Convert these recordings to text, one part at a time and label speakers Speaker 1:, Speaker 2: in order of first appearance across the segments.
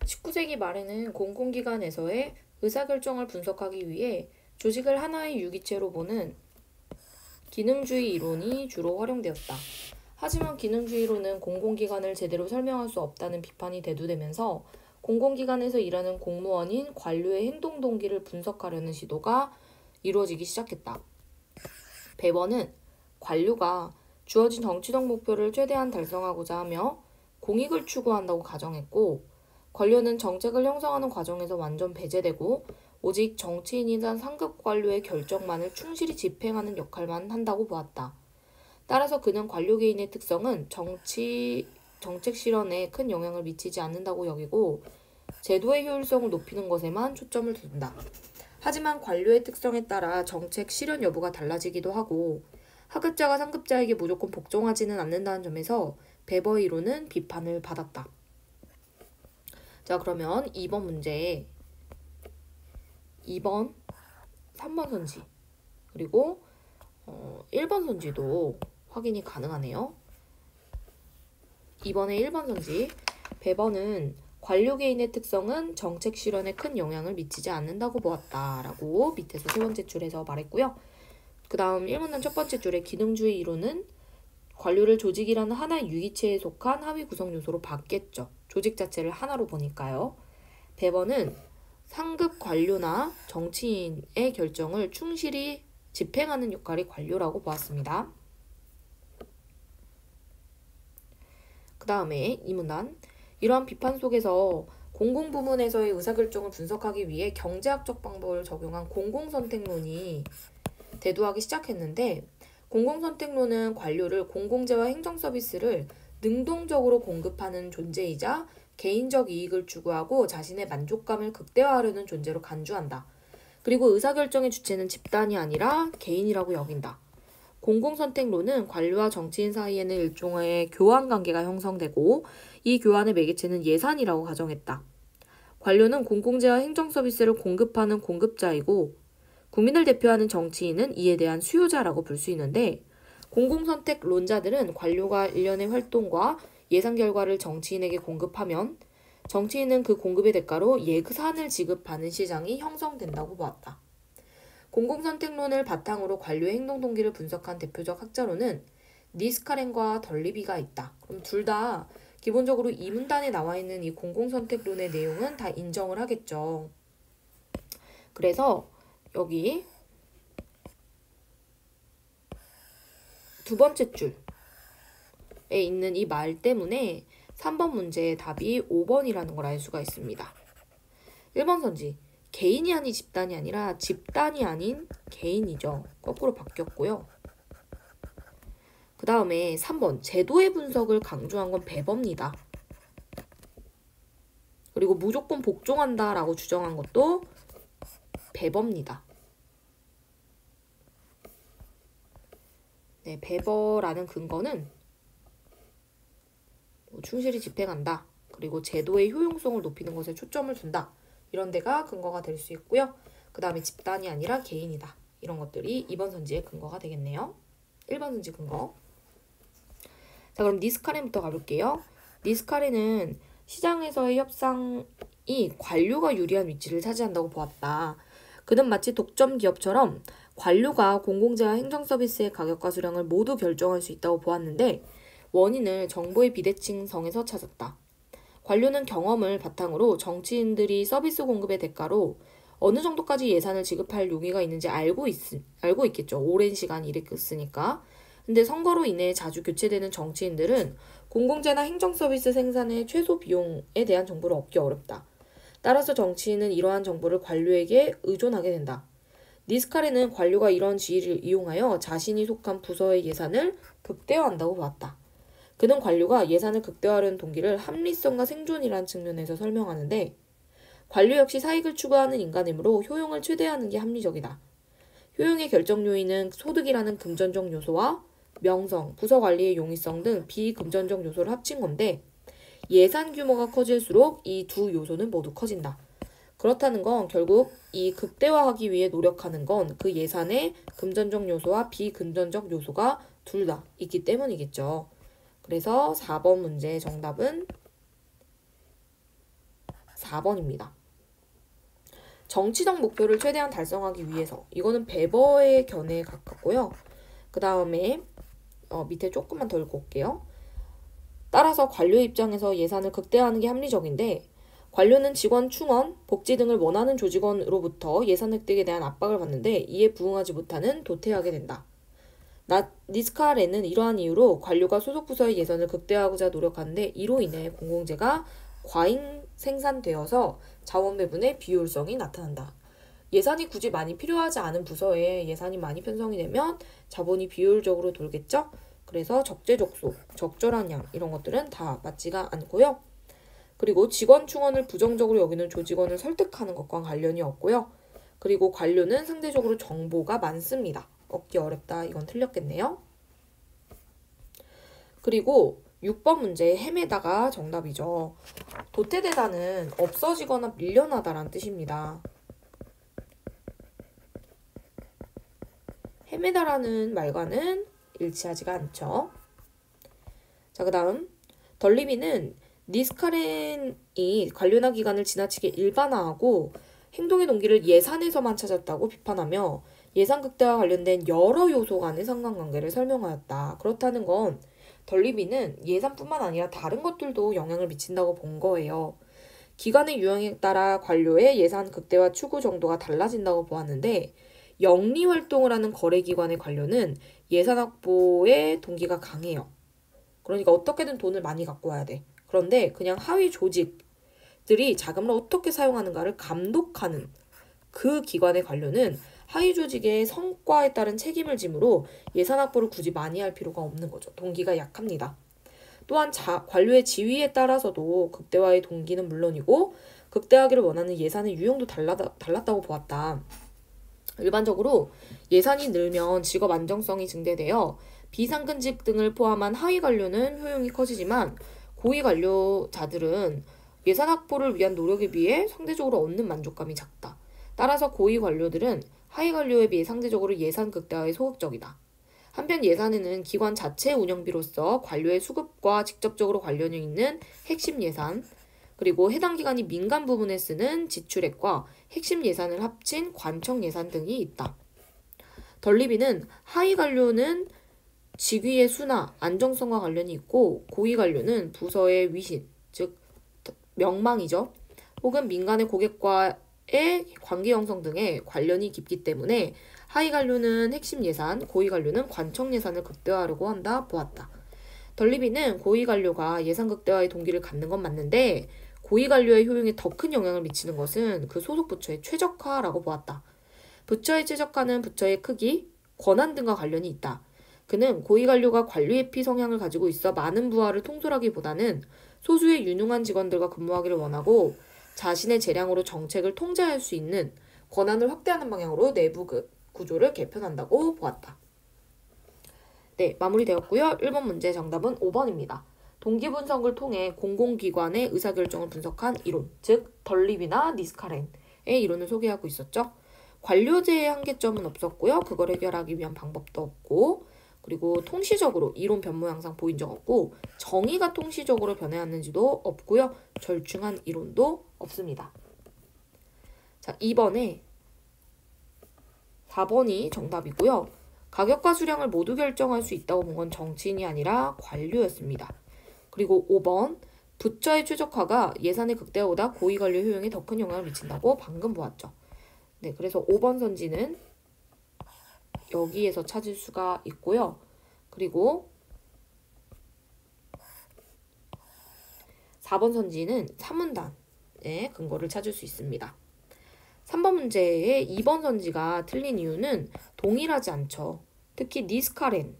Speaker 1: 19세기 말에는 공공기관에서의 의사결정을 분석하기 위해 조직을 하나의 유기체로 보는 기능주의 이론이 주로 활용되었다. 하지만 기능주의론은 공공기관을 제대로 설명할 수 없다는 비판이 대두되면서 공공기관에서 일하는 공무원인 관료의 행동 동기를 분석하려는 시도가 이루어지기 시작했다. 베버는 관료가 주어진 정치적 목표를 최대한 달성하고자 하며 공익을 추구한다고 가정했고, 관료는 정책을 형성하는 과정에서 완전 배제되고 오직 정치인이나 상급 관료의 결정만을 충실히 집행하는 역할만 한다고 보았다. 따라서 그는 관료 개인의 특성은 정책 실현에 큰 영향을 미치지 않는다고 여기고 제도의 효율성을 높이는 것에만 초점을 둔다. 하지만 관료의 특성에 따라 정책 실현 여부가 달라지기도 하고 하급자가 상급자에게 무조건 복종하지는 않는다는 점에서 베버의 이론은 비판을 받았다. 자, 그러면 2번 문제, 2번, 3번 선지, 그리고 1번 선지도 확인이 가능하네요. 이번에 1번 선지, 베버는 관료 개인의 특성은 정책 실현에 큰 영향을 미치지 않는다고 보았다라고 밑에서 세 번째 줄에서 말했고요. 그 다음 1문단 첫 번째 줄의 기능주의 이론은 관료를 조직이라는 하나의 유기체에 속한 하위 구성 요소로 봤겠죠. 조직 자체를 하나로 보니까요. 베버는 상급 관료나 정치인의 결정을 충실히 집행하는 역할이 관료라고 보았습니다. 그 다음에 이 문단, 이러한 비판 속에서 공공부문에서의 의사결정을 분석하기 위해 경제학적 방법을 적용한 공공선택론이 대두하기 시작했는데, 공공선택론은 관료를 공공재와 행정서비스를 능동적으로 공급하는 존재이자 개인적 이익을 추구하고 자신의 만족감을 극대화하려는 존재로 간주한다. 그리고 의사결정의 주체는 집단이 아니라 개인이라고 여긴다. 공공선택론은 관료와 정치인 사이에는 일종의 교환관계가 형성되고 이 교환의 매개체는 예산이라고 가정했다. 관료는 공공재와 행정서비스를 공급하는 공급자이고 국민을 대표하는 정치인은 이에 대한 수요자라고 볼 수 있는데, 공공선택론자들은 관료가 일련의 활동과 예산 결과를 정치인에게 공급하면 정치인은 그 공급의 대가로 예산을 지급하는 시장이 형성된다고 보았다. 공공선택론을 바탕으로 관료의 행동 동기를 분석한 대표적 학자로는 니스카렌과 덜리비가 있다. 그럼 둘 다 기본적으로 이 문단에 나와 있는 이 공공선택론의 내용은 다 인정을 하겠죠. 그래서 여기 두 번째 줄에 있는 이 말 때문에 3번 문제의 답이 5번이라는 걸 알 수가 있습니다. 1번 선지, 개인이 아닌 집단이 아니라 집단이 아닌 개인이죠. 거꾸로 바뀌었고요. 그 다음에 3번, 제도의 분석을 강조한 건 베버입니다. 그리고 무조건 복종한다 라고 주장한 것도 베버입니다. 네, 베버라는 근거는 충실히 집행한다. 그리고 제도의 효용성을 높이는 것에 초점을 둔다. 이런 데가 근거가 될 수 있고요. 그 다음에 집단이 아니라 개인이다. 이런 것들이 2번 선지의 근거가 되겠네요. 1번 선지 근거. 자, 그럼 니스카렌부터 가볼게요. 니스카렌은 시장에서의 협상이 관료가 유리한 위치를 차지한다고 보았다. 그는 마치 독점 기업처럼 관료가 공공재와 행정서비스의 가격과 수량을 모두 결정할 수 있다고 보았는데, 원인을 정보의 비대칭성에서 찾았다. 관료는 경험을 바탕으로 정치인들이 서비스 공급의 대가로 어느 정도까지 예산을 지급할 용의가 있는지 알고 있겠죠. 오랜 시간 일했으니까. 근데 선거로 인해 자주 교체되는 정치인들은 공공재나 행정서비스 생산의 최소 비용에 대한 정보를 얻기 어렵다. 따라서 정치인은 이러한 정보를 관료에게 의존하게 된다. 니스카렌은 관료가 이런 지위를 이용하여 자신이 속한 부서의 예산을 극대화한다고 보았다. 그는 관료가 예산을 극대화하려는 동기를 합리성과 생존이라는 측면에서 설명하는데, 관료 역시 사익을 추구하는 인간이므로 효용을 최대화하는 게 합리적이다. 효용의 결정 요인은 소득이라는 금전적 요소와 명성, 부서 관리의 용이성 등 비금전적 요소를 합친 건데, 예산 규모가 커질수록 이 두 요소는 모두 커진다. 그렇다는 건 결국 이 극대화하기 위해 노력하는 건 그 예산의 금전적 요소와 비금전적 요소가 둘 다 있기 때문이겠죠. 그래서 4번 문제의 정답은 4번입니다. 정치적 목표를 최대한 달성하기 위해서. 이거는 베버의 견해에 가깝고요. 그 다음에 밑에 조금만 더 읽어볼게요. 따라서 관료 입장에서 예산을 극대화하는 게 합리적인데 관료는 직원 충원, 복지 등을 원하는 조직원으로부터 예산 획득에 대한 압박을 받는데 이에 부응하지 못하는 도태하게 된다. 니스카렌은 이러한 이유로 관료가 소속 부서의 예산을 극대화하고자 노력하는데 이로 인해 공공재가 과잉 생산되어서 자원 배분의 비효율성이 나타난다. 예산이 굳이 많이 필요하지 않은 부서에 예산이 많이 편성이 되면 자본이 비효율적으로 돌겠죠? 그래서 적재적소, 적절한 양 이런 것들은 다 맞지가 않고요. 그리고 직원 충원을 부정적으로 여기는 조직원을 설득하는 것과 관련이 없고요. 그리고 관료는 상대적으로 정보가 많습니다. 얻기 어렵다. 이건 틀렸겠네요. 그리고 6번 문제 헤매다가 정답이죠. 도태되다는 없어지거나 밀려나다라는 뜻입니다. 헤매다라는 말과는 일치하지가 않죠. 자, 그 다음 덜리비는 니스카렌이 관료나 기관을 지나치게 일반화하고 행동의 동기를 예산에서만 찾았다고 비판하며 예산 극대화와 관련된 여러 요소 간의 상관관계를 설명하였다. 그렇다는 건 덜리비는 예산뿐만 아니라 다른 것들도 영향을 미친다고 본 거예요. 기관의 유형에 따라 관료의 예산 극대화 추구 정도가 달라진다고 보았는데 영리활동을 하는 거래기관의 관료는 예산 확보의 동기가 강해요. 그러니까 어떻게든 돈을 많이 갖고 와야 돼. 그런데 그냥 하위 조직들이 자금을 어떻게 사용하는가를 감독하는 그 기관의 관료는 하위 조직의 성과에 따른 책임을 지므로 예산 확보를 굳이 많이 할 필요가 없는 거죠. 동기가 약합니다. 또한 관료의 지위에 따라서도 극대화의 동기는 물론이고 극대화하기를 원하는 예산의 유형도 달랐다고 보았다. 일반적으로 예산이 늘면 직업 안정성이 증대되어 비상근직 등을 포함한 하위 관료는 효용이 커지지만 고위 관료자들은 예산 확보를 위한 노력에 비해 상대적으로 얻는 만족감이 작다. 따라서 고위 관료들은 하위 관료에 비해 상대적으로 예산 극대화에 소극적이다. 한편 예산에는 기관 자체 운영비로서 관료의 수급과 직접적으로 관련이 있는 핵심 예산, 그리고 해당 기관이 민간 부분에 쓰는 지출액과 핵심 예산을 합친 관청 예산 등이 있다. 덜리비는 하위 관료는 직위의 수나 안정성과 관련이 있고 고위 관료는 부서의 위신, 즉 명망이죠. 혹은 민간의 고객과의 관계 형성 등에 관련이 깊기 때문에 하위 관료는 핵심 예산, 고위 관료는 관청 예산을 극대화하려고 한다 보았다. 덜리비는 고위 관료가 예산 극대화의 동기를 갖는 건 맞는데 고위 관료의 효용에 더 큰 영향을 미치는 것은 그 소속 부처의 최적화라고 보았다. 부처의 최적화는 부처의 크기, 권한 등과 관련이 있다. 그는 고위 관료가 관료회피 성향을 가지고 있어 많은 부하를 통솔하기보다는 소수의 유능한 직원들과 근무하기를 원하고 자신의 재량으로 정책을 통제할 수 있는 권한을 확대하는 방향으로 내부 구조를 개편한다고 보았다. 네, 마무리되었고요. 1번 문제 정답은 5번입니다. 동기 분석을 통해 공공기관의 의사결정을 분석한 이론, 즉 덜리비나 니스카렌의 이론을 소개하고 있었죠. 관료제의 한계점은 없었고요. 그걸 해결하기 위한 방법도 없고, 그리고 통시적으로 이론 변모 양상 보인 적 없고, 정의가 통시적으로 변해왔는지도 없고요. 절충한 이론도 없습니다. 자, 2번에 4번이 정답이고요. 가격과 수량을 모두 결정할 수 있다고 본 건 정치인이 아니라 관료였습니다. 그리고 5번, 부처의 최적화가 예산의 극대화보다 고위 관료 효용에 더 큰 영향을 미친다고 방금 보았죠. 네, 그래서 5번 선지는 여기에서 찾을 수가 있고요. 그리고 4번 선지는 사문단의 근거를 찾을 수 있습니다. 3번 문제의 2번 선지가 틀린 이유는 동일하지 않죠. 특히 니스카렌은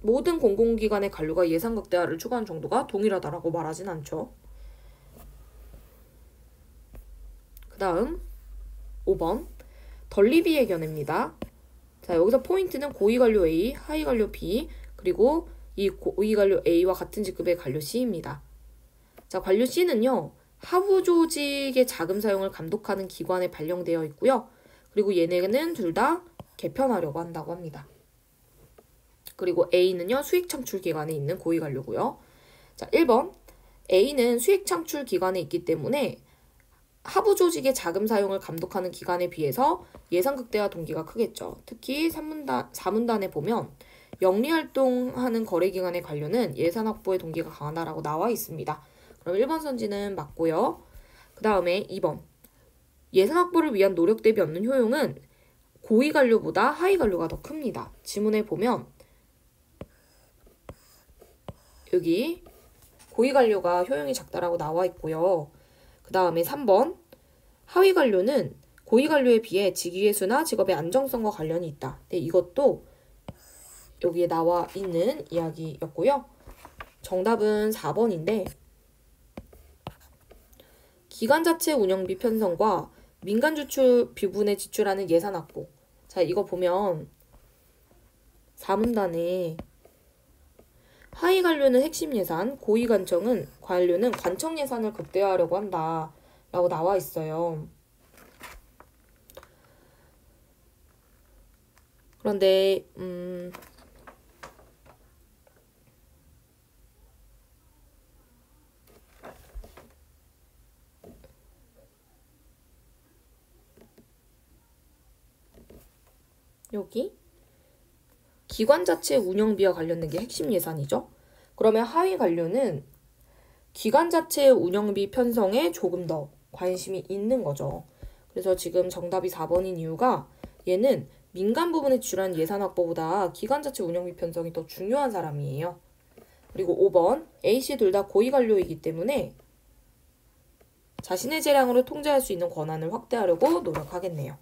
Speaker 1: 모든 공공기관의 관료가 예산 극대화를 추구하는 정도가 동일하다라고 말하진 않죠. 그 다음 5번 덜리비의 견해입니다. 자, 여기서 포인트는 고위 관료 A, 하위 관료 B, 그리고 이 고위 관료 A와 같은 직급의 관료 C입니다. 자, 관료 C는요, 하부 조직의 자금 사용을 감독하는 기관에 발령되어 있고요. 그리고 얘네는 둘 다 개편하려고 한다고 합니다. 그리고 A는요, 수익 창출 기관에 있는 고위 관료고요. 자, 1번. A는 수익 창출 기관에 있기 때문에 하부 조직의 자금 사용을 감독하는 기관에 비해서 예산 극대화 동기가 크겠죠. 특히 4문단에 보면 영리활동하는 거래기관의 관료는 예산 확보의 동기가 강하다라고 나와 있습니다. 그럼 1번 선지는 맞고요. 그 다음에 2번. 예산 확보를 위한 노력 대비 얻는 효용은 고위 관료보다 하위 관료가 더 큽니다. 지문에 보면 여기 고위 관료가 효용이 작다라고 나와 있고요. 그 다음에 3번. 하위 관료는 고위 관료에 비해 직위의 수나 직업의 안정성과 관련이 있다. 네, 이것도 여기에 나와 있는 이야기였고요. 정답은 4번인데 기관 자체 운영비 편성과 민간 주출 비분에 지출하는 예산 확보. 자, 이거 보면 4문단에 하위 관료는 핵심 예산, 고위 관료는 관청 예산을 극대화하려고 한다 라고 나와 있어요. 그런데 여기 기관 자체 운영비와 관련된 게 핵심 예산이죠. 그러면 하위 관료는 기관 자체 운영비 편성에 조금 더 관심이 있는 거죠. 그래서 지금 정답이 4번인 이유가 얘는 민간 부분에 지출한 예산 확보보다 기관 자체 운영비 편성이 더 중요한 사람이에요. 그리고 5번, A, C 둘 다 고위 관료이기 때문에 자신의 재량으로 통제할 수 있는 권한을 확대하려고 노력하겠네요.